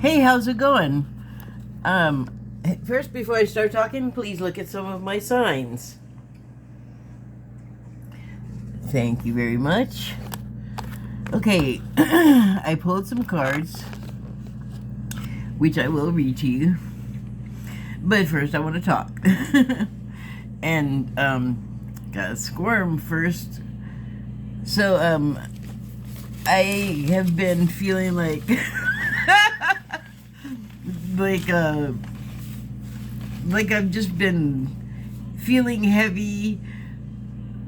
Hey, how's it going? Um, First, before I start talking, please look at some of my signs. Thank you very much. Okay, I pulled some cards, which I will read to you. But first, I want to talk. And, gotta squirm first. So, I have been feeling like, like, like I've just been feeling heavy.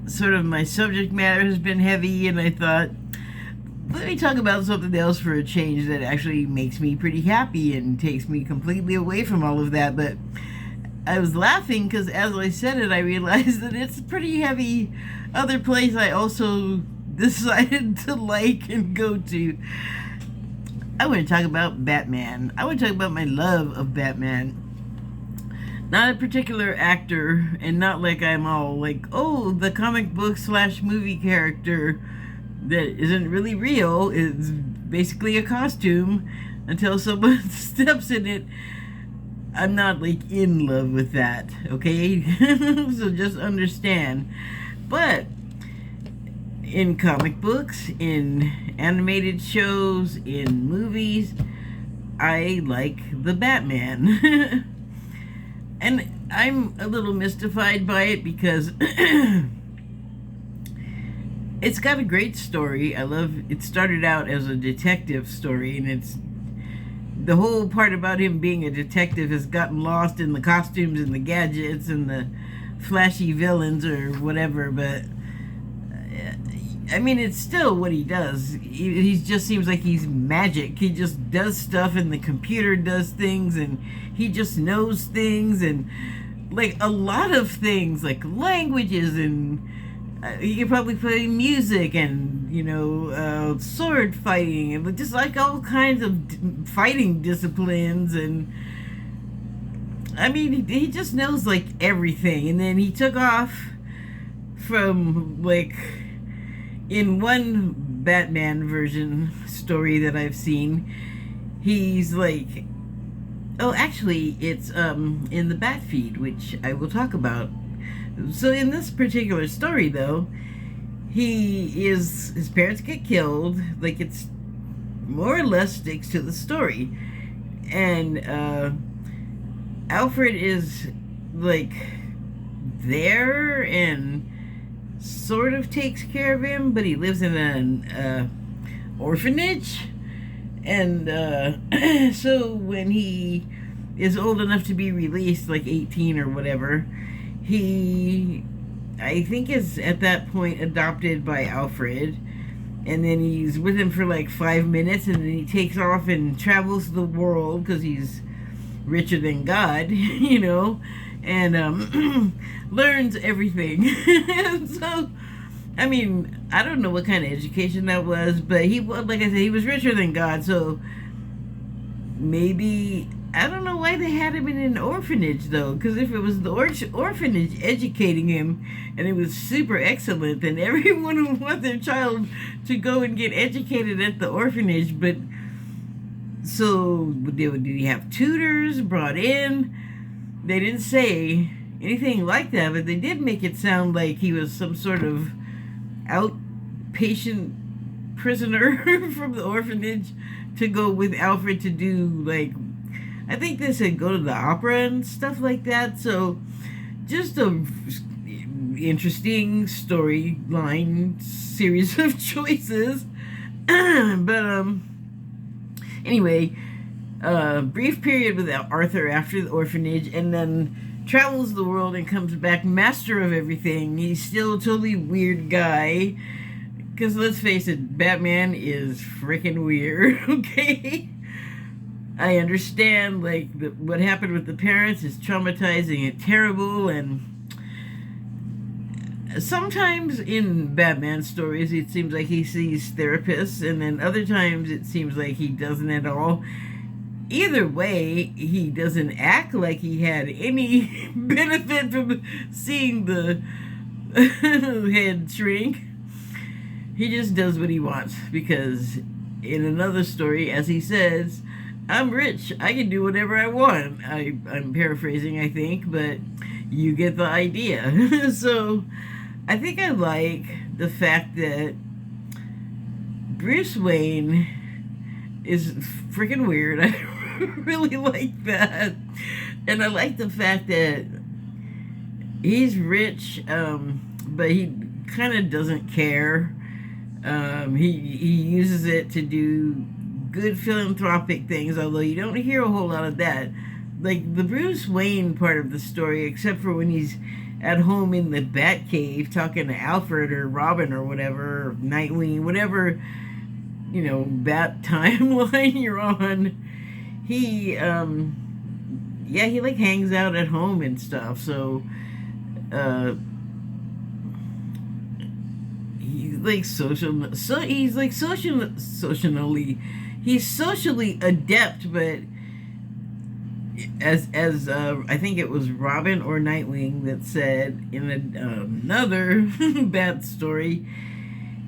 Sort of my subject matter has been heavy, and I thought, let me talk about something else for a change that actually makes me pretty happy and takes me completely away from all of that. But I was laughing because as I said it, I realized that it's a pretty heavy other place I also decided to like and go to. I want to talk about Batman. I want to talk about my love of Batman. Not a particular actor, and not like I'm all like, oh, the comic book / movie character that isn't really real. It's basically a costume until someone steps in it. I'm not like in love with that, okay? So just understand. But in comic books, in animated shows, in movies, I like the Batman. And I'm a little mystified by it because it's got a great story. I love it. Started out as a detective story, and it's the whole part about him being a detective has gotten lost in the costumes and the gadgets and the flashy villains or whatever. But I mean, it's still what he does. He just seems like he's magic. He just does stuff, and the computer does things, and he just knows things, and like a lot of things, like languages, and he can probably play music, and sword fighting, and just like all kinds of fighting disciplines. And I mean, he just knows like everything. And then he took off from like, in one Batman version story that I've seen, he's like, oh, actually, it's in the Bat feed, which I will talk about. So in this particular story, though, his parents get killed. Like, it's more or less sticks to the story, and Alfred is like there and sort of takes care of him, but he lives in an orphanage. And so when he is old enough to be released, like 18 or whatever, he, I think, is at that point adopted by Alfred. And then he's with him for like 5 minutes, and then he takes off and travels the world because he's richer than God, and learns everything. And so, I mean, I don't know what kind of education that was, but he, like I said, he was richer than God. So maybe, I don't know why they had him in an orphanage, though, because if it was the orphanage educating him and it was super excellent, then everyone would want their child to go and get educated at the orphanage. But so did he have tutors brought in? They didn't say anything like that, but they did make it sound like he was some sort of outpatient prisoner from the orphanage to go with Alfred to do, like, I think they said go to the opera and stuff like that. So just a interesting storyline series of choices. But anyway, brief period with Arthur after the orphanage, and then travels the world and comes back master of everything. He's still a totally weird guy, because let's face it, Batman is freaking weird. Okay, I understand, like, what happened with the parents is traumatizing and terrible, and sometimes in Batman stories it seems like he sees therapists, and then other times it seems like he doesn't at all. Either way, he doesn't act like he had any benefit from seeing the head shrink. He just does what he wants, because in another story, as he says, I'm rich. I can do whatever I want. I'm paraphrasing, I think, but you get the idea. So I think I like the fact that Bruce Wayne is freaking weird. I really like that. And I like the fact that he's rich, but he kind of doesn't care. He uses it to do good philanthropic things, although you don't hear a whole lot of that. Like the Bruce Wayne part of the story, except for when he's at home in the Batcave talking to Alfred or Robin or whatever, or Nightwing, whatever, Bat timeline you're on. He, yeah, he like hangs out at home and stuff. So, he's like he's socially adept, but as I think it was Robin or Nightwing that said in another bad story,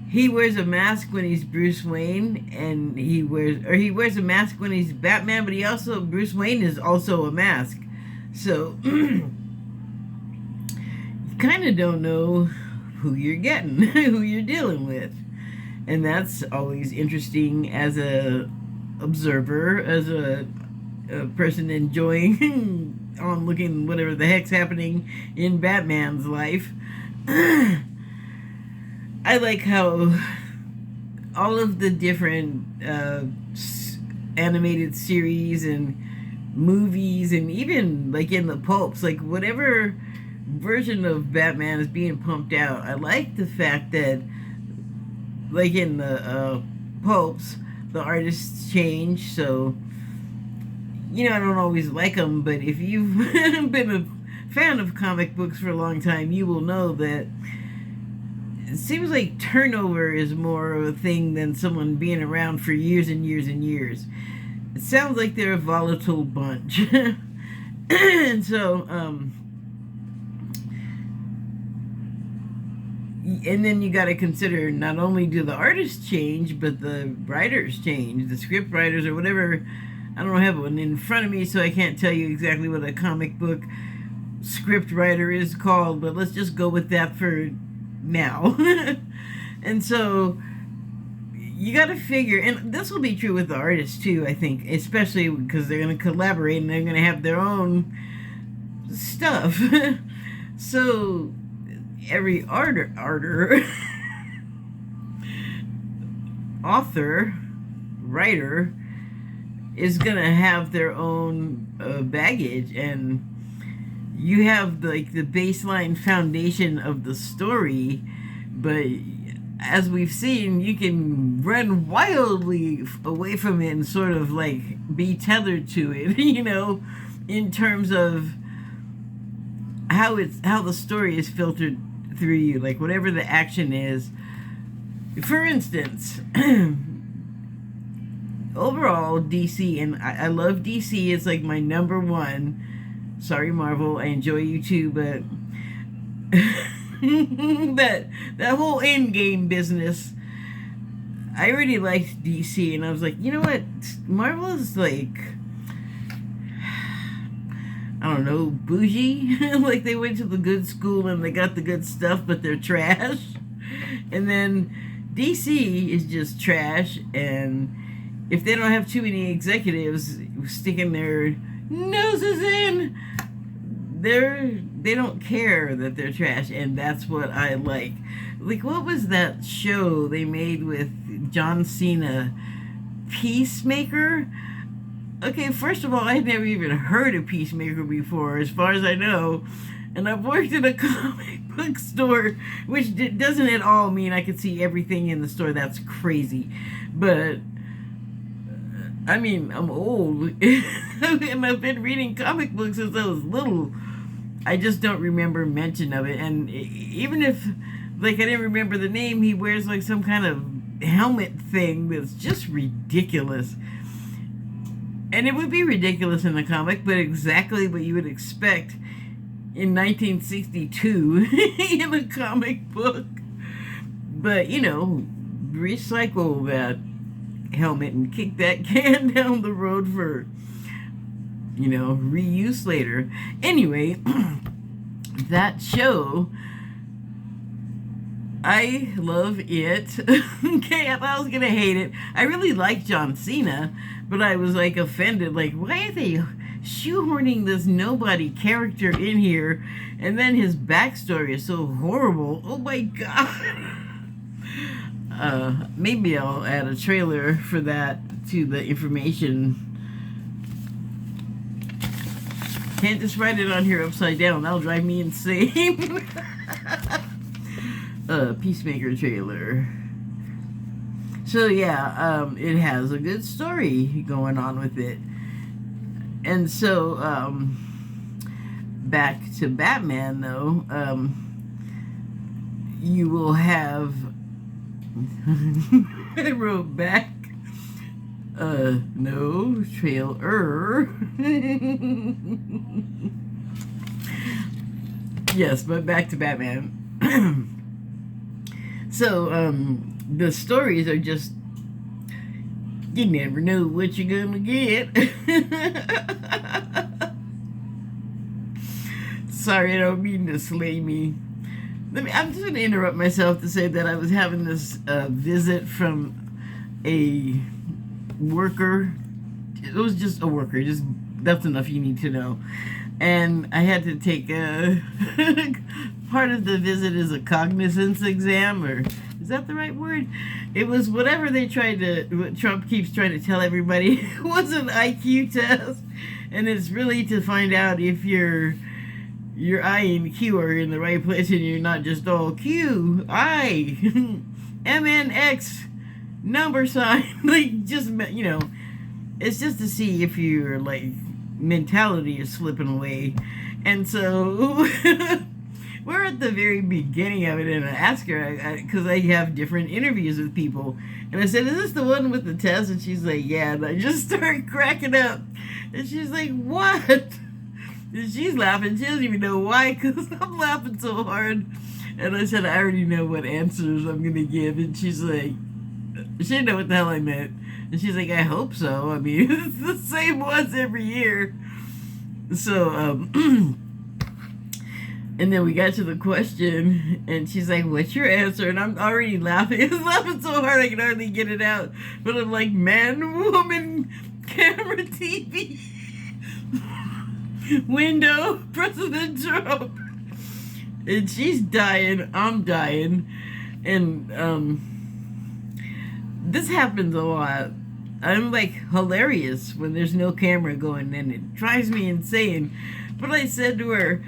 he wears a mask when he's Bruce Wayne, and he wears a mask when he's Batman, but Bruce Wayne is also a mask. So you kind of don't know who you're getting, who you're dealing with. And that's always interesting as a observer, as a person enjoying on looking whatever the heck's happening in Batman's life. I like how all of the different animated series and movies, and even like in the pulps, like whatever version of Batman is being pumped out, I like the fact that like in the pulps, the artists change. So I don't always like them, but if you've been a fan of comic books for a long time, you will know that it seems like turnover is more of a thing than someone being around for years and years and years. It sounds like they're a volatile bunch. And so and then you got to consider, not only do the artists change, but the writers change, the script writers or whatever. I don't have one in front of me, so I can't tell you exactly what a comic book script writer is called, but let's just go with that for now. And so you got to figure, and this will be true with the artists too, I think, especially because they're going to collaborate and they're going to have their own stuff. So every author, writer is gonna have their own baggage, and you have like the baseline foundation of the story, but as we've seen, you can run wildly away from it and sort of like be tethered to it, in terms of how the story is filtered through you, like whatever the action is. For instance, overall DC, and I love DC, it's like my number one. Sorry, Marvel, I enjoy you too, but that whole Endgame business, I already liked DC, and I was like, you know what, Marvel is like, I don't know, bougie. Like they went to the good school and they got the good stuff, but they're trash. And then DC is just trash, and if they don't have too many executives sticking their noses in, they don't care that they're trash, and that's what I like. Like, what was that show they made with John Cena? Peacemaker? Okay, first of all, I had never even heard of Peacemaker before, as far as I know. And I've worked in a comic book store, which doesn't at all mean I could see everything in the store. That's crazy. But, I mean, I'm old. And I've been reading comic books since I was little. I just don't remember mention of it. And even if, like, I didn't remember the name, he wears, like, some kind of helmet thing that's just ridiculous. And it would be ridiculous in the comic, but exactly what you would expect in 1962 in a comic book. But, recycle that helmet and kick that can down the road for, reuse later. Anyway, that show, I love it. Okay, I thought I was gonna hate it. I really like John Cena, but I was like offended. Like, why are they shoehorning this nobody character in here? And then his backstory is so horrible. Oh my god. Maybe I'll add a trailer for that to the information. Can't just write it on here upside down. That'll drive me insane. Peacemaker trailer. So yeah, it has a good story going on with it. And so, back to Batman though, you will have I wrote back no trailer. Yes, but back to Batman. So the stories are just, you never know what you're gonna get. Sorry, I don't mean to slay me. I'm just going to interrupt myself to say that I was having this visit from a worker. It was just a worker. Just that's enough you need to know. And I had to take part of the visit is a cognizance exam, or is that the right word? It was whatever what Trump keeps trying to tell everybody. It was an IQ test, and it's really to find out if your I and Q are in the right place and you're not just all Q, I, MNX, number sign. Like, just, it's just to see if your, mentality is slipping away. And so, we're at the very beginning of it, and I asked her, because I have different interviews with people, and I said, is this the one with the test? And she's like, yeah, and I just started cracking up. And she's like, what? And she's laughing. She doesn't even know why, because I'm laughing so hard. And I said, I already know what answers I'm going to give. And she's like, she didn't know what the hell I meant. And she's like, I hope so. I mean, it's the same ones every year. So, and then we got to the question, and she's like, what's your answer? And I'm already laughing. I'm laughing so hard I can hardly get it out. But I'm like, man, woman, camera, TV. Window, President Trump. And she's dying, I'm dying. And this happens a lot. I'm like hilarious when there's no camera going, and it drives me insane. But I said to her,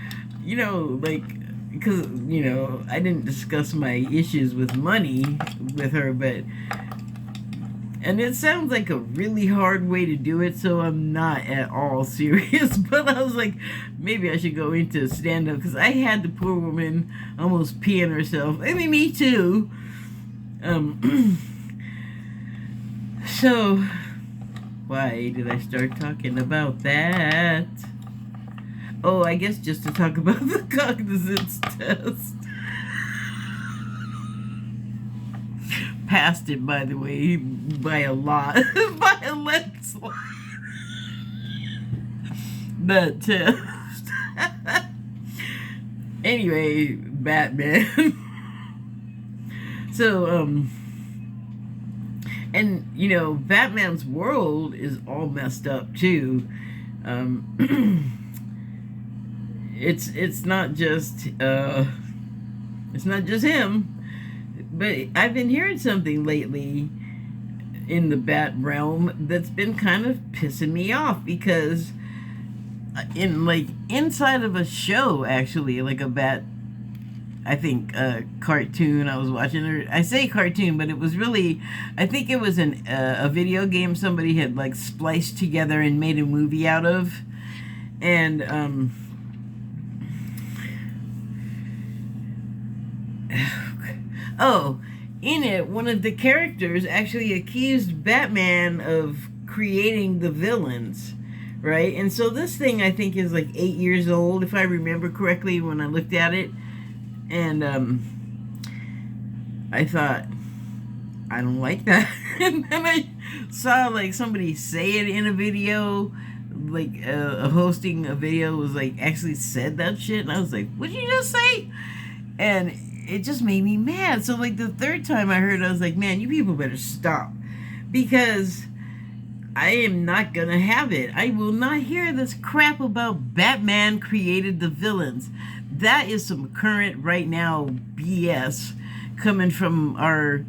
because I didn't discuss my issues with money with her, and it sounds like a really hard way to do it, so I'm not at all serious. But I was like, maybe I should go into stand-up, because I had the poor woman almost peeing herself. I mean, me too. So, why did I start talking about that? Oh, I guess just to talk about the cognizance test. Passed it, by the way, by a lot. By a landslide. That test. Anyway, Batman. So, and, Batman's world is all messed up, too. It's not just him. But I've been hearing something lately in the Bat realm that's been kind of pissing me off, because inside of a show, actually, like a Bat, I think, cartoon I was watching, or I say cartoon, but it was really, I think it was a video game somebody had spliced together and made a movie out of. And oh, in it, one of the characters actually accused Batman of creating the villains, right? And so this thing, I think, is 8 years old, if I remember correctly when I looked at it. And I thought, I don't like that. And then saw like somebody say it in a video, like hosting a video was like actually said that shit, and I was like, what'd you just say? And it just made me mad. So like the third time I heard it, I was like, man, you people better stop, because I am not gonna have it. I will not hear this crap about Batman created the villains. That is some current right now BS coming from our,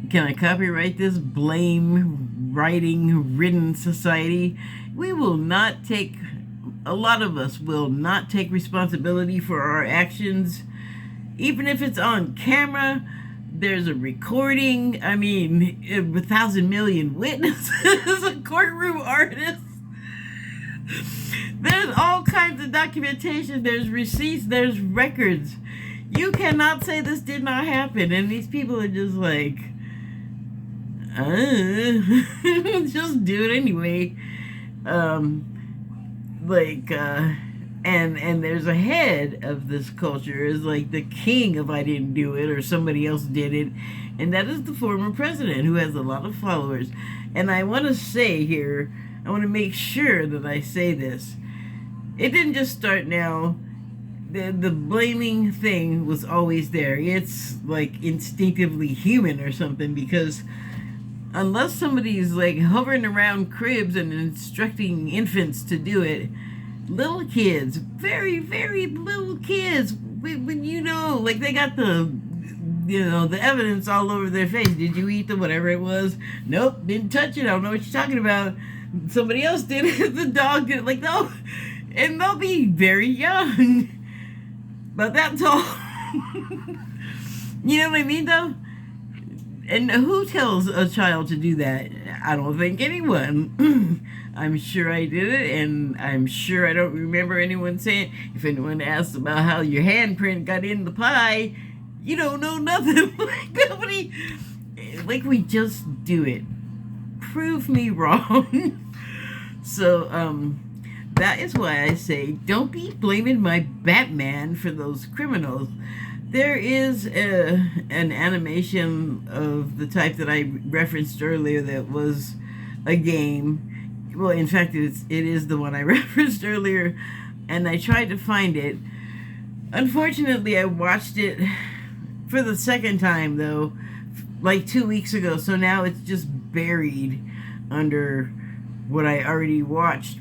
can I copyright this, blame writing ridden society. We will not take, a lot of us will not take responsibility for our actions, even if it's on camera. There's a recording. I mean, 1,000 million witnesses, a courtroom artist. There's all kinds of documentation. There's receipts. There's records. You cannot say this did not happen. And these people are just like, just do it anyway. And there's a head of this culture is like the king of I didn't do it or somebody else did it, and that is the former president who has a lot of followers. And I want to say here, I want to make sure that I say this. It didn't just start now. The blaming thing was always there. It's like instinctively human or something, because unless somebody's like hovering around cribs and instructing infants to do it, little kids, very, very little kids, when you know, like they got the, you know, the evidence all over their face. Did you eat the whatever it was? Nope, didn't touch it. I don't know what you're talking about. Somebody else did it. The dog did it. Like, no. And they'll be very young. But that's all. You know what I mean, though? And who tells a child to do that? I don't think anyone. I'm sure I did it, and I'm sure I don't remember anyone saying, if anyone asks about how your handprint got in the pie, you don't know nothing. Like, nobody, like, we just do it. Prove me wrong. So, that is why I say, don't be blaming my Batman for those criminals. There is an animation of the type that I referenced earlier that was a game. Well, in fact, it is the one I referenced earlier, and I tried to find it. Unfortunately, I watched it for the second time, though, like 2 weeks ago, so now it's just buried under what I already watched.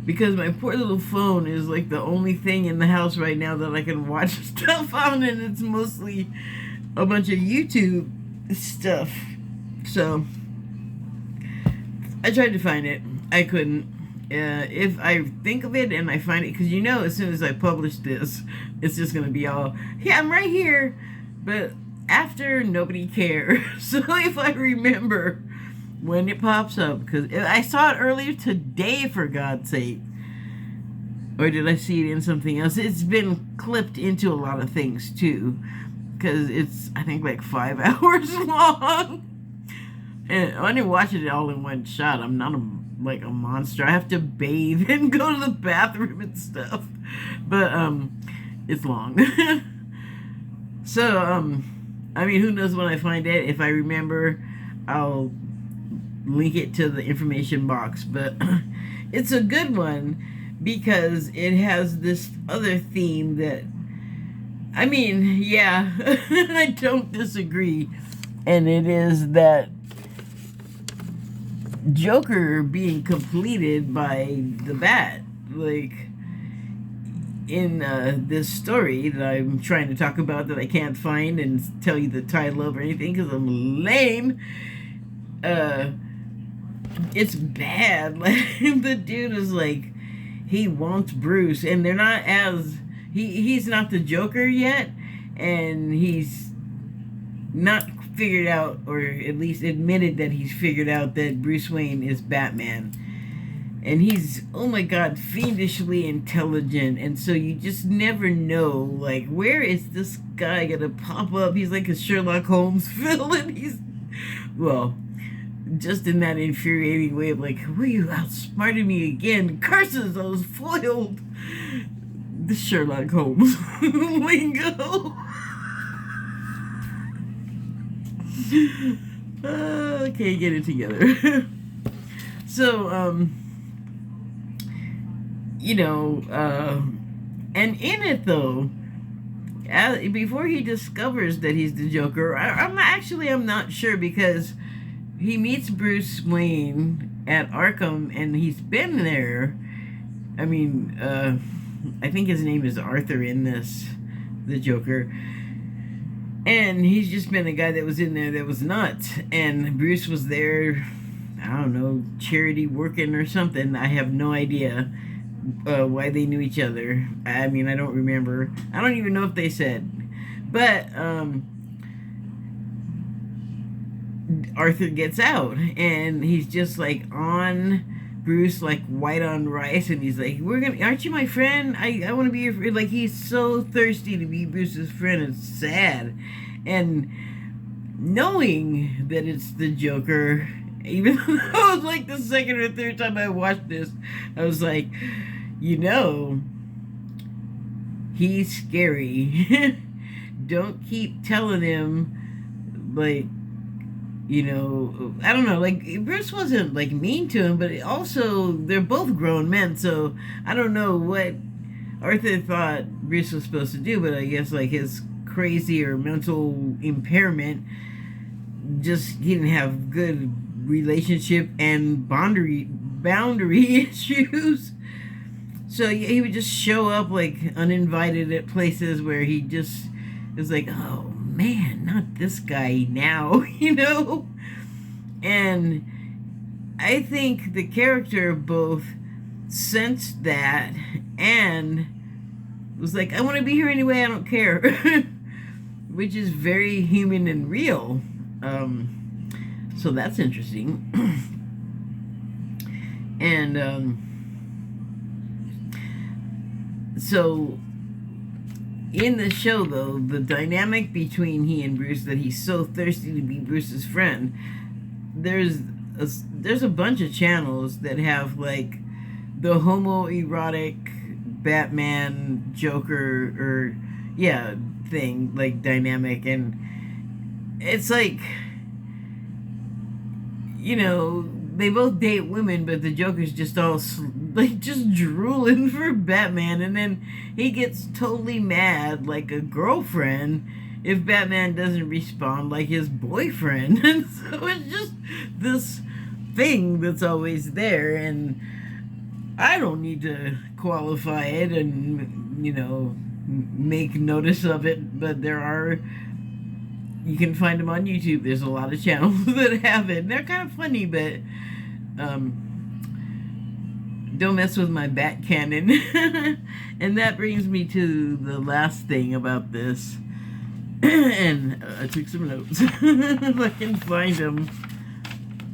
Because my poor little phone is like the only thing in the house right now that I can watch stuff on, and it's mostly a bunch of YouTube stuff. So I tried to find it. I couldn't. If I think of it and I find it, because you know, as soon as I publish this, it's just going to be all, yeah, I'm right here. But after, nobody cares. So if I remember when it pops up, because I saw it earlier today, for God's sake. Or did I see it in something else? It's been clipped into a lot of things, too. Because it's, I think, like 5 hours long. And I didn't watch it all in one shot. I'm not like a monster. I have to bathe and go to the bathroom and stuff. But it's long. So I mean, who knows when I find it. If I remember, I'll link it to the information box. But it's a good one because it has this other theme that, I mean, yeah, I don't disagree. And it is that Joker being completed by the Bat. Like, in this story that I'm trying to talk about that I can't find and tell you the title of or anything because I'm lame, it's bad. Like, the dude is like, he wants Bruce, and they're not as, he's not the Joker yet, and he's not figured out, or at least admitted that he's figured out that Bruce Wayne is Batman. And he's, oh my God, fiendishly intelligent. And so you just never know, like, where is this guy gonna pop up? He's like a Sherlock Holmes villain. He's, well, just in that infuriating way of like, will you outsmarted me again? Curses, I was foiled. The Sherlock Holmes lingo. Can't get it together. So, you know, and in it though, before he discovers that he's the Joker, I'm not sure, because he meets Bruce Wayne at Arkham and he's been there. I mean, I think his name is Arthur in this, the Joker. And he's just been a guy that was in there that was nuts. And Bruce was there, I don't know, charity working or something. I have no idea why they knew each other. I mean, I don't remember. I don't even know if they said. But Arthur gets out and he's just like on Bruce, like white on rice, and he's like, aren't you my friend? I want to be your friend. Like, he's so thirsty to be Bruce's friend. It's sad. And knowing that it's the Joker, even though it was like the second or third time I watched this, I was like, you know, he's scary. Don't keep telling him, like, you know, I don't know, like, Bruce wasn't, like, mean to him, but also, they're both grown men, so I don't know what Arthur thought Bruce was supposed to do, but I guess, like, his crazy or mental impairment, just, he didn't have good relationship and boundary issues, so yeah, he would just show up, like, uninvited at places where he just was like, oh, man, not this guy now, you know? And I think the character both sensed that and was like, I want to be here anyway, I don't care. Which is very human and real. So that's interesting. And so in the show, though, the dynamic between he and Bruce, that he's so thirsty to be Bruce's friend, there's a bunch of channels that have, like, the homoerotic Batman Joker, or, yeah, thing, like, dynamic, and it's like, you know, they both date women, but the Joker's just all, like, just drooling for Batman, and then he gets totally mad, like a girlfriend, if Batman doesn't respond like his boyfriend. And so it's just this thing that's always there, and I don't need to qualify it and, you know, make notice of it, but you can find them on YouTube. There's a lot of channels that have it, and they're kind of funny, but don't mess with my bat canon. And that brings me to the last thing about this. And I took some notes. If I can find them,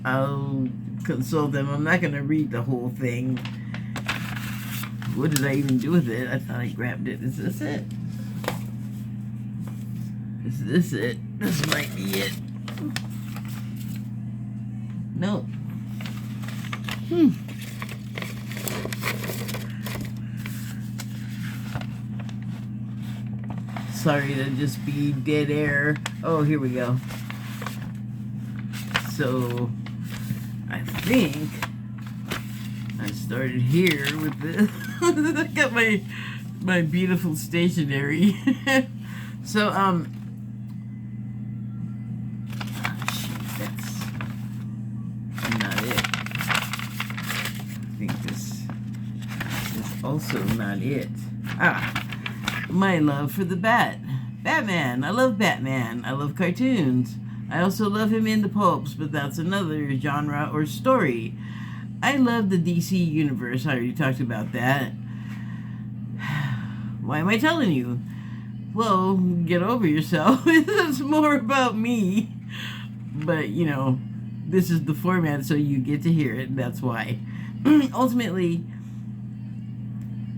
I'll consult them. I'm not going to read the whole thing. What did I even do with it? I thought I grabbed it. Is this it? Is this it? This might be it. No. Sorry to just be dead air. Oh, here we go. So, I think I started here with this. I got my beautiful stationery. So, that's not it. I think this is also not it. My love for the Batman. I love Batman. I love cartoons. I also love him in the pulps, but that's another genre or story. I love the DC universe. I already talked about that. Why am I telling you? Well, get over yourself. It's more about me. But, you know, this is the format, so you get to hear it. That's why. Ultimately,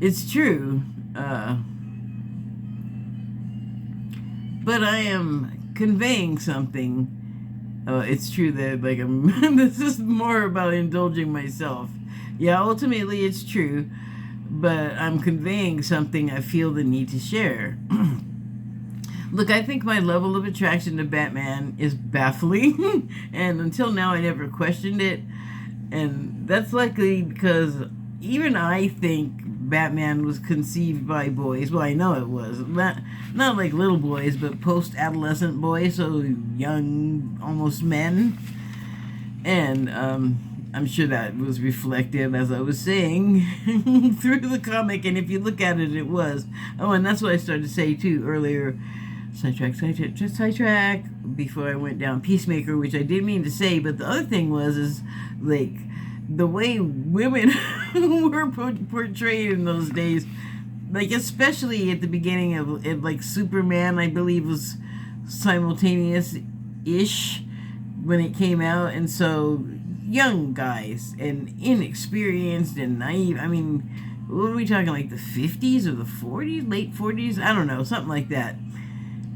it's true. But I am conveying something. It's true that, like, this is more about indulging myself. Yeah, ultimately it's true, but I'm conveying something I feel the need to share. Look, I think my level of attraction to Batman is baffling, and until now I never questioned it. And that's likely because even I think Batman was conceived by boys. Well, I know it was. Not like little boys, but post-adolescent boys, so young, almost men. And I'm sure that was reflected, as I was saying, through the comic. And if you look at it, it was. Oh, and that's what I started to say, too, earlier. Sidetrack, before I went down Peacemaker, which I didn't mean to say, but the other thing is like, the way women were portrayed in those days, like, especially at the beginning of like, Superman, I believe, was simultaneous-ish when it came out, and so, young guys, and inexperienced, and naive, I mean, what are we talking, like, the 50s, or the 40s, late 40s, I don't know, something like that.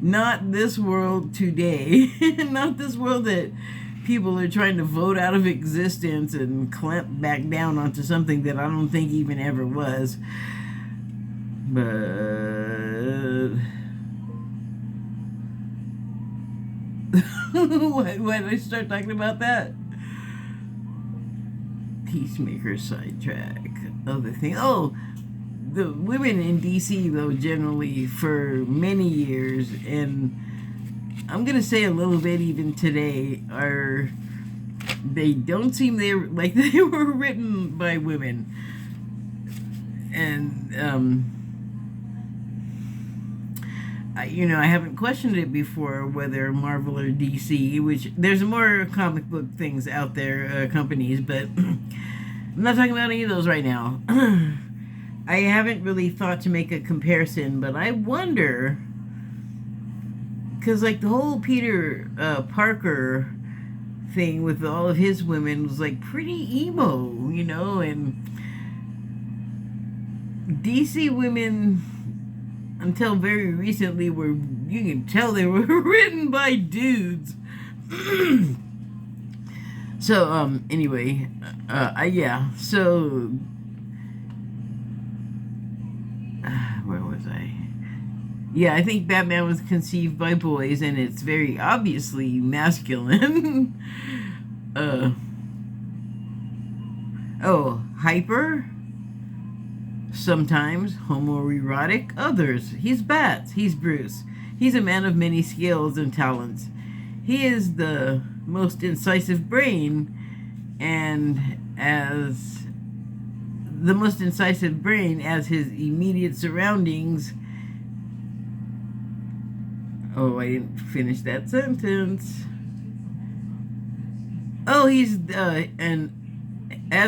Not this world today. Not this world that people are trying to vote out of existence and clamp back down onto something that I don't think even ever was. But why did I start talking about that? Peacemaker sidetrack. Other thing. Oh, the women in DC, though, generally, for many years, and I'm going to say a little bit even today, they don't seem like they were written by women. And, I haven't questioned it before, whether Marvel or DC, which, there's more comic book things out there, companies, but I'm not talking about any of those right now. I haven't really thought to make a comparison, but I wonder, because, like, the whole Peter Parker thing with all of his women was, like, pretty emo, and DC women, until very recently, you can tell they were written by dudes. So, anyway, so... where was I? Yeah, I think Batman was conceived by boys, and it's very obviously masculine. Hyper? Sometimes homoerotic. Others. He's Bats. He's Bruce. He's a man of many skills and talents. He is the most incisive brain, and as his immediate surroundings. Oh, I didn't finish that sentence. Oh, he's as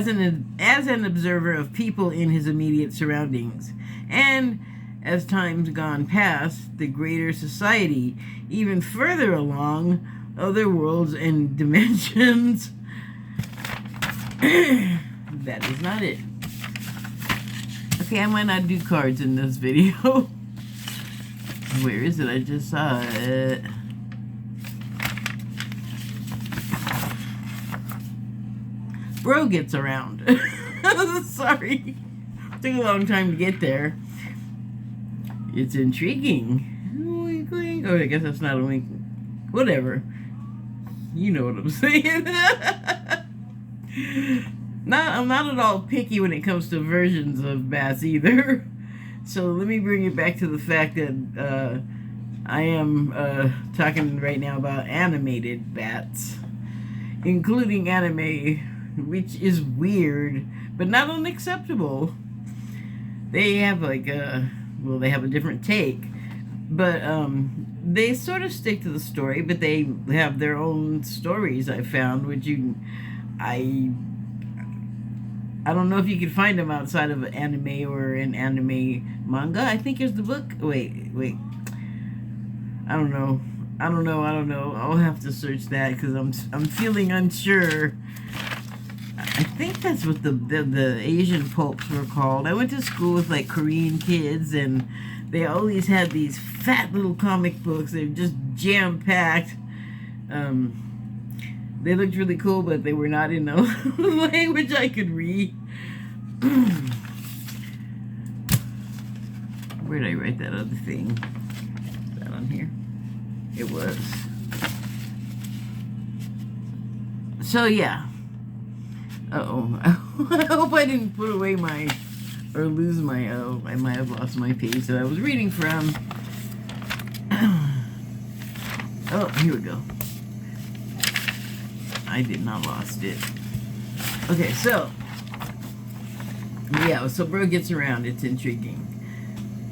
an observer of people in his immediate surroundings, and as time's gone past, the greater society, even further along, other worlds and dimensions. That is not it. Okay, I might not do cards in this video. Where is it? I just saw it. Bro gets around. Sorry. Took a long time to get there. It's intriguing. Wink, wink. Oh, I guess that's not a wink. Whatever. You know what I'm saying. I'm not at all picky when it comes to versions of bats either. So let me bring it back to the fact that I am talking right now about animated bats, including anime, which is weird, but not unacceptable. They have they have a different take, but they sort of stick to the story, but they have their own stories, I found, which I don't know if you can find them outside of an anime or an anime manga. I think here's the book. Wait. I don't know. I'll have to search that because I'm feeling unsure. I think that's what the Asian pulps were called. I went to school with, like, Korean kids, and they always had these fat little comic books. They're just jam-packed. They looked really cool, but they were not in a language I could read. Where did I write that other thing? Is that on here? It was. So yeah. Uh-oh. I hope I didn't put away or lose my, I might have lost my page that I was reading from. Oh, here we go. I did not lost it. Okay, so yeah, so bro gets around. It's intriguing.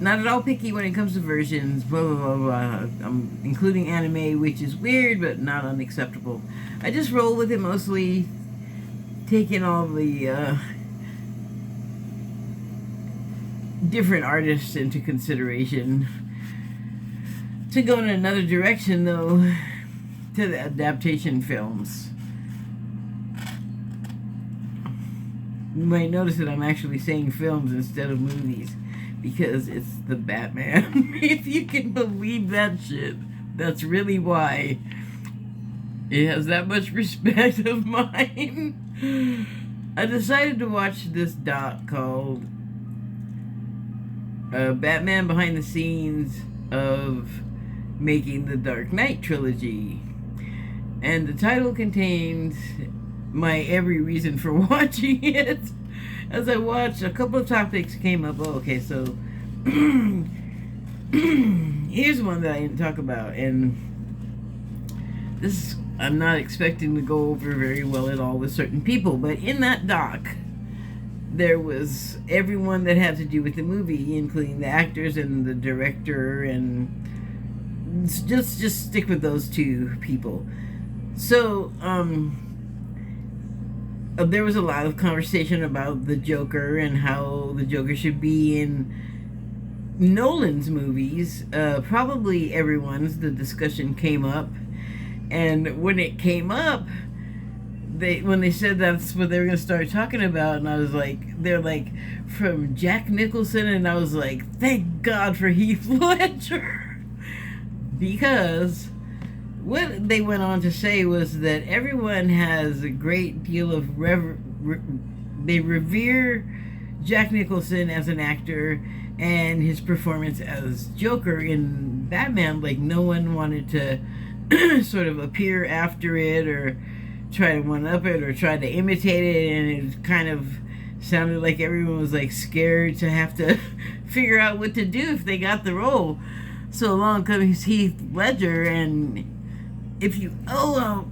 Not at all picky when it comes to versions, blah, blah, blah, blah. I'm including anime, which is weird, but not unacceptable. I just roll with it mostly, taking all the different artists into consideration. To go in another direction, though, to the adaptation films. You might notice that I'm actually saying films instead of movies, because it's the Batman. If you can believe that shit, that's really why it has that much respect of mine. I decided to watch this doc called Batman Behind the Scenes of Making the Dark Knight Trilogy. And the title contains my every reason for watching it. As I watched, a couple of topics came up. Oh, okay, so here's one that I didn't talk about, and this I'm not expecting to go over very well at all with certain people, but in that doc, there was everyone that had to do with the movie, including the actors and the director, and just stick with those two people. So, there was a lot of conversation about the Joker and how the Joker should be in Nolan's movies. Probably everyone's. The discussion came up, and when it came up, when they said that's what they were going to start talking about, and I was like, they're like, from Jack Nicholson, and I was like, thank God for Heath Ledger. Because what they went on to say was that everyone has a great deal of they revere Jack Nicholson as an actor and his performance as Joker in Batman. Like, no one wanted to sort of appear after it or try to one-up it or try to imitate it, and it kind of sounded like everyone was like scared to have to figure out what to do if they got the role. So along comes Heath Ledger, and if you I'll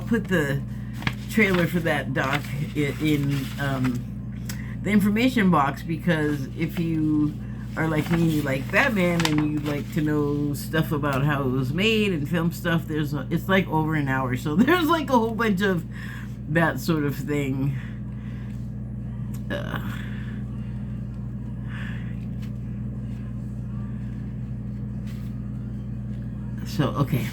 put the trailer for that doc in the information box, because if you are like me, you like Batman and you like to know stuff about how it was made and film stuff, it's like over an hour, so there's like a whole bunch of that sort of thing. So, okay.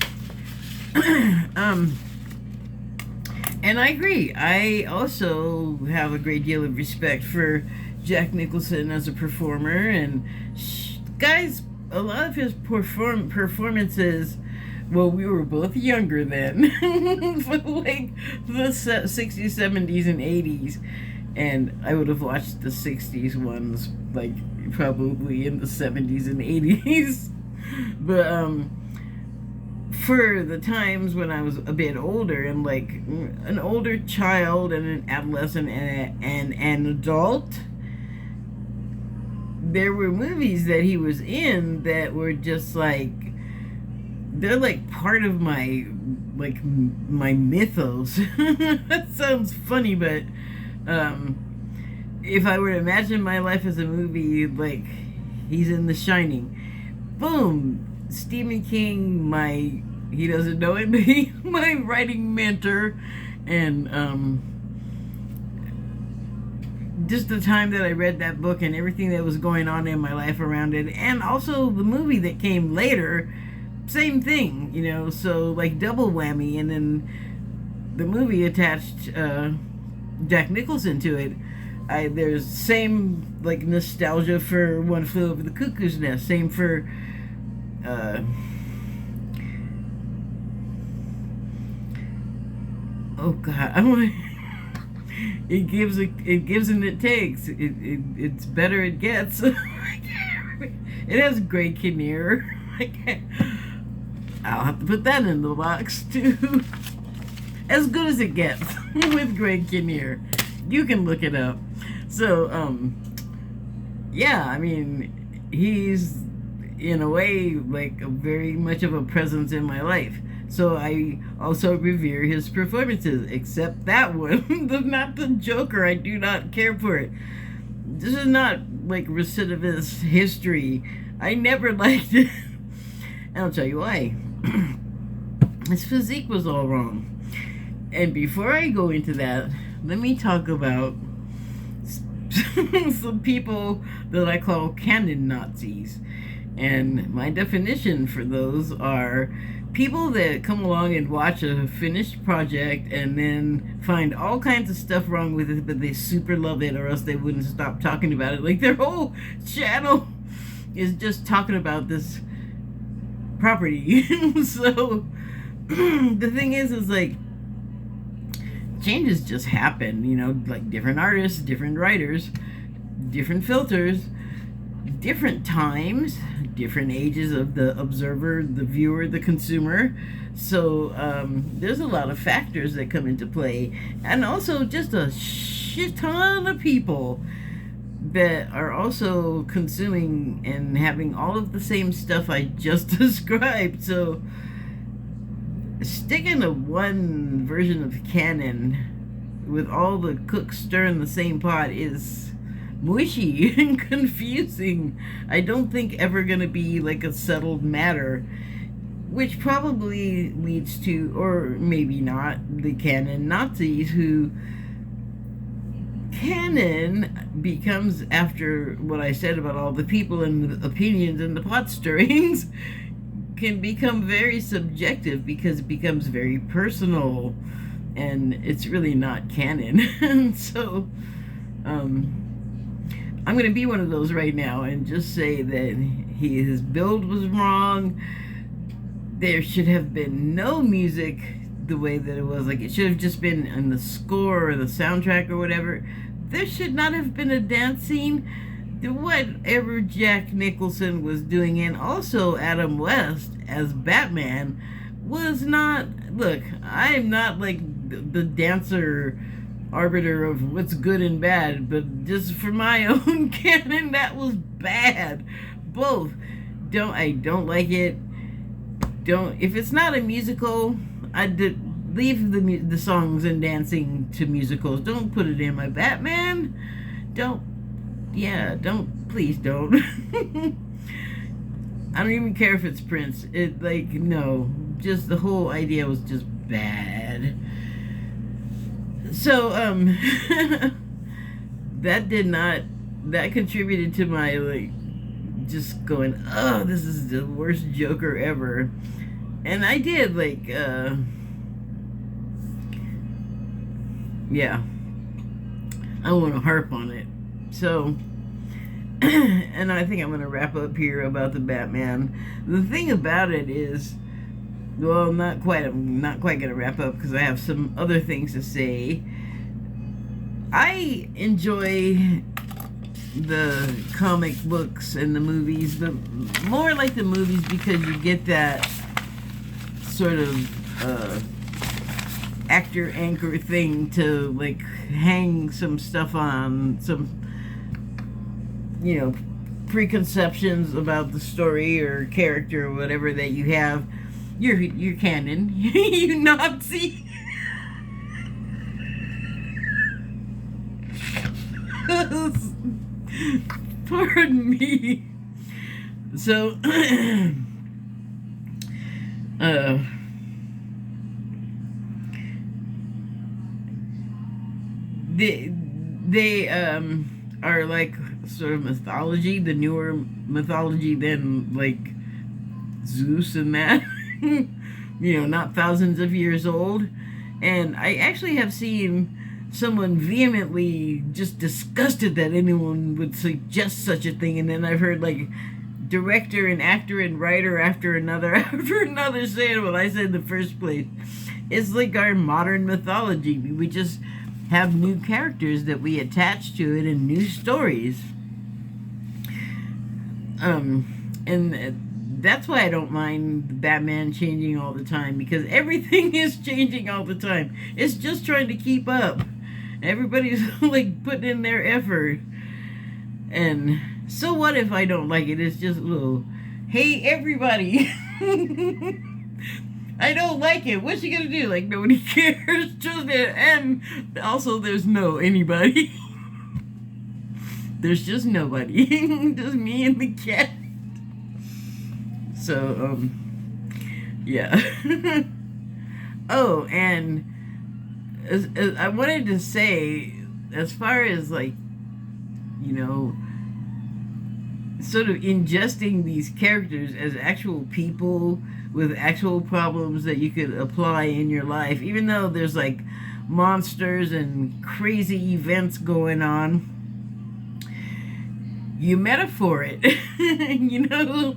And I agree. I also have a great deal of respect for Jack Nicholson as a performer. And guys, a lot of his performances, well, we were both younger then. Like the 60s, 70s, and 80s. And I would have watched the 60s ones, like, probably in the 70s and 80s. But, for the times when I was a bit older and like an older child and an adolescent and an adult, there were movies that he was in that were just like, they're like part of my mythos. That sounds funny, but if I were to imagine my life as a movie, like, he's in The Shining, boom, Stephen King, he doesn't know it, but he's my writing mentor, and just the time that I read that book and everything that was going on in my life around it, and also the movie that came later, same thing, you know, so like double whammy. And then the movie attached Jack Nicholson to it. There's same like nostalgia for One Flew Over the Cuckoo's Nest, same for oh God, I want. It gives and it takes. It's better it gets. It has Greg Kinnear. I'll have to put that in the box too. As good as it gets with Greg Kinnear. You can look it up. So, yeah, I mean, he's in a way like very much of a presence in my life. So I also revere his performances, except that one, not the Joker. I do not care for it. This is not like recidivist history. I never liked it. And I'll tell you why. His physique was all wrong. And before I go into that, let me talk about some people that I call canon Nazis. And my definition for those are people that come along and watch a finished project and then find all kinds of stuff wrong with it, but they super love it, or else they wouldn't stop talking about it. Like their whole channel is just talking about this property. So the thing is like, changes just happen, you know, like different artists, different writers, different filters, different times, different ages of the observer, the viewer, the consumer. So there's a lot of factors that come into play, and also just a shit ton of people that are also consuming and having all of the same stuff I just described. So sticking to one version of canon with all the cooks stirring the same pot is mushy and confusing. I don't think ever gonna be like a settled matter, which probably leads to, or maybe not, the canon Nazis, who canon becomes, after what I said about all the people and the opinions and the pot stirrings, can become very subjective because it becomes very personal, and it's really not canon. And so I'm going to be one of those right now and just say that his build was wrong. There should have been no music the way that it was. Like, it should have just been in the score or the soundtrack or whatever. There should not have been a dance scene. Whatever Jack Nicholson was doing, and also Adam West as Batman, was not, look, I'm not like the dancer arbiter of what's good and bad, but just for my own canon, that was bad. Both. I don't like it. If it's not a musical, leave the songs and dancing to musicals. Don't put it in my Batman. Please don't. I don't even care if it's Prince. No, just the whole idea was just bad. So, that contributed to my, just going, oh, this is the worst Joker ever. And I did, yeah, I don't want to harp on it. So, and I think I'm going to wrap up here about the Batman. The thing about it is, well, not quite. I'm not quite going to wrap up because I have some other things to say. I enjoy the comic books and the movies, but more like the movies because you get that sort of actor anchor thing to hang some stuff on, some preconceptions about the story or character or whatever that you have. Your canon. You Nazi. Pardon me. So they are like sort of mythology, the newer mythology than Zeus and that. Not thousands of years old. And I actually have seen someone vehemently just disgusted that anyone would suggest such a thing, and then I've heard director and actor and writer after another saying what I said in the first place. It's like our modern mythology. We just have new characters that we attach to it and new stories. And that's why I don't mind Batman changing all the time, because everything is changing all the time. It's just trying to keep up. Everybody's like putting in their effort. And so what if I don't like it? It's just a little, hey everybody, I don't like it. What's she gonna do? Like, nobody cares. Just it. And also there's no anybody. There's just nobody. Just me and the cat. So, yeah. Oh, and as I wanted to say, as far as like, you know, sort of ingesting these characters as actual people with actual problems that you could apply in your life, even though there's like monsters and crazy events going on, you metaphor it. You know,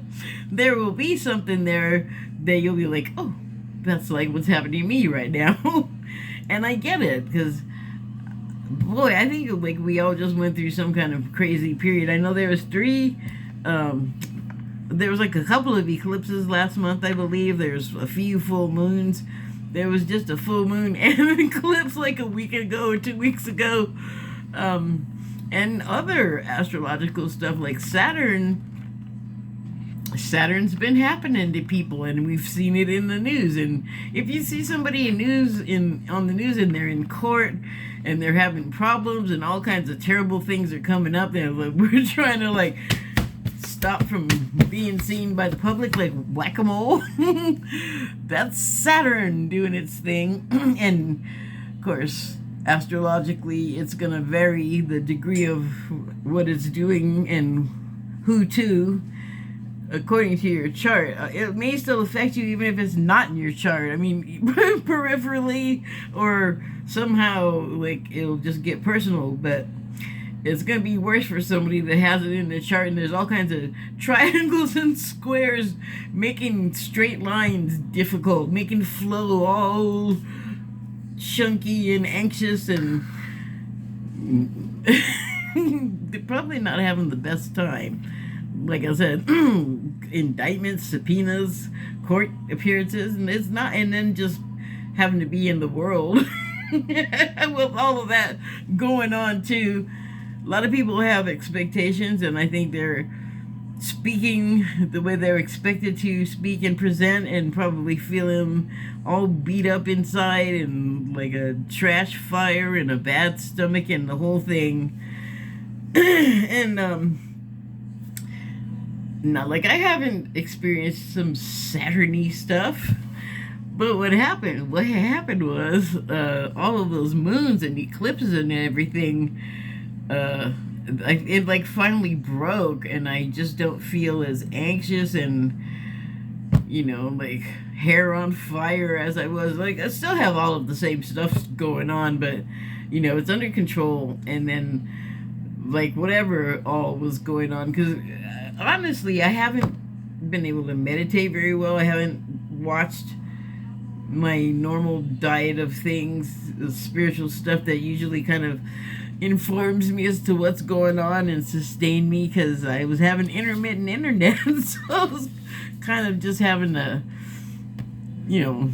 there will be something there that you'll be like, oh, that's like what's happening to me right now. And I get it, because boy, I think like we all just went through some kind of crazy period. I know there was there was like a couple of eclipses last month, I believe. There's a few full moons. There was just a full moon and an eclipse like a week ago or 2 weeks ago. And other astrological stuff like Saturn's been happening to people, and we've seen it in the news. And if you see somebody on the news and they're in court and they're having problems and all kinds of terrible things are coming up, they're like, we're trying to like stop from being seen by the public like whack-a-mole. That's Saturn doing its thing. And of course, astrologically, it's going to vary the degree of what it's doing and who to, according to your chart. It may still affect you even if it's not in your chart. I mean, peripherally, or somehow, like, it'll just get personal, but it's going to be worse for somebody that has it in their chart, and there's all kinds of triangles and squares making straight lines difficult, making flow all chunky and anxious, and they're probably not having the best time. Like I said, indictments, subpoenas, court appearances, and it's not, and then just having to be in the world with all of that going on too. A lot of people have expectations, and I think they're speaking the way they're expected to speak and present, and probably feeling all beat up inside and like a trash fire and a bad stomach and the whole thing. And not like I haven't experienced some Saturn-y stuff, but what happened was all of those moons and eclipses and everything, it like finally broke, and I just don't feel as anxious and, you know, like hair on fire as I was. Like, I still have all of the same stuff going on, but, you know, it's under control. And then, like, whatever all was going on, because honestly, I haven't been able to meditate very well. I haven't watched my normal diet of things, the spiritual stuff that usually kind of informs me as to what's going on and sustain me, because I was having intermittent internet. So I was kind of just having to, you know,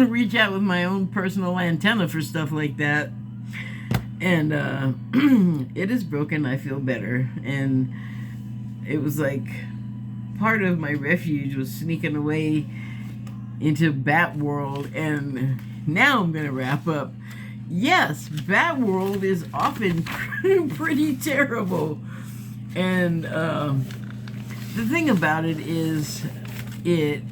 reach out with my own personal antenna for stuff like that. And it is broken. I feel better. And it was like part of my refuge was sneaking away into Bat World. And now I'm going to wrap up. Yes, Bat World is often pretty terrible. And the thing about it is it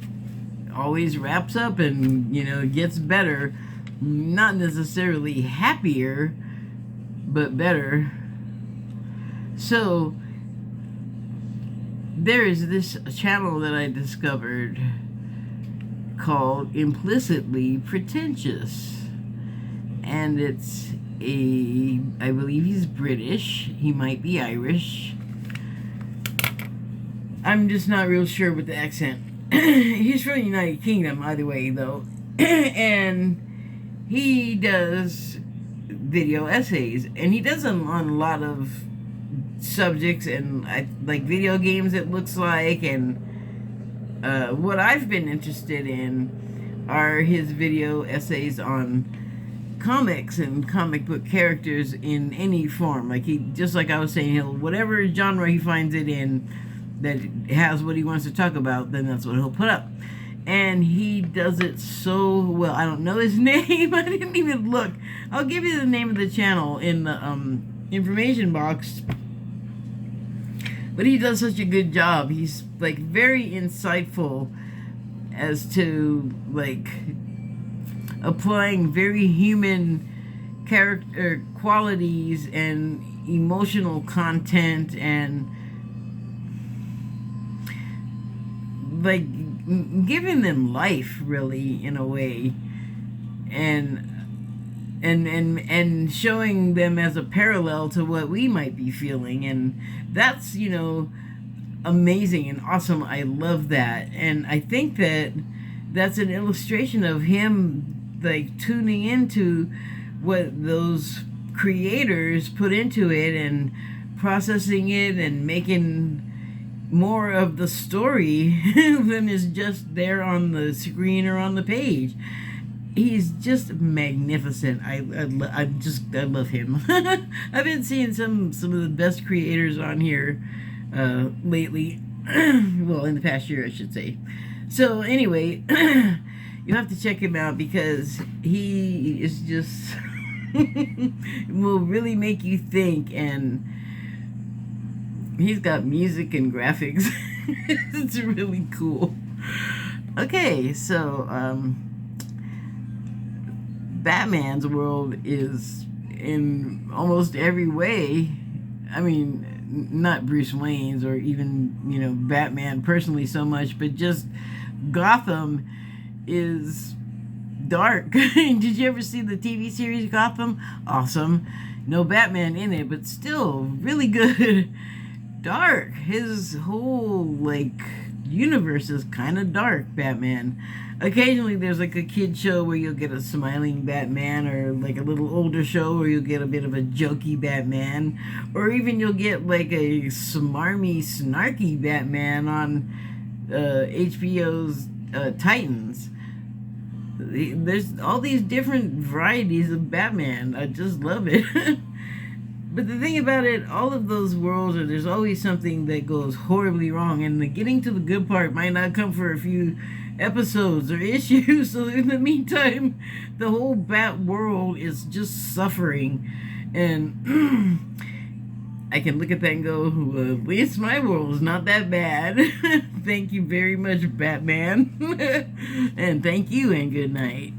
always wraps up and, you know, gets better. Not necessarily happier, but better. So there is this channel that I discovered called Implicitly Pretentious. And it's I believe he's British. He might be Irish. I'm just not real sure with the accent. He's from the United Kingdom, either way, though. And he does video essays. And he does them on a lot of subjects, and like video games, it looks like, and what I've been interested in are his video essays on comics and comic book characters in any form. Like just like I was saying, whatever genre he finds it in that has what he wants to talk about, then that's what he'll put up. And he does it so well. I don't know his name. I didn't even look. I'll give you the name of the channel in the information box. But he does such a good job. He's like very insightful as to like applying very human character qualities and emotional content and like giving them life, really, in a way, and showing them as a parallel to what we might be feeling. And that's, you know, amazing and awesome. I love that. And I think that that's an illustration of him like tuning into what those creators put into it and processing it and making more of the story than is just there on the screen or on the page. He's just magnificent. I love him. I've been seeing some of the best creators on here lately. Well, in the past year, I should say. So anyway, you have to check him out because he is just will really make you think, and he's got music and graphics. It's really cool. Okay, so Batman's world is in almost every way. I mean, not Bruce Wayne's or even, you know, Batman personally so much, but just Gotham is dark. Did you ever see the TV series Gotham? Awesome. No Batman in it, but still really good. Dark. His whole like universe is kind of dark, Batman. Occasionally there's like a kid show where you'll get a smiling Batman, or like a little older show where you'll get a bit of a jokey Batman, or even you'll get like a smarmy, snarky Batman on HBO's Titans. There's all these different varieties of Batman. I just love it. But the thing about it, all of those worlds, there's always something that goes horribly wrong, and the getting to the good part might not come for a few episodes or issues. So in the meantime, the whole Bat world is just suffering, and I can look at that and go, well, at least my world is not that bad. Thank you very much, Batman. And thank you, and good night.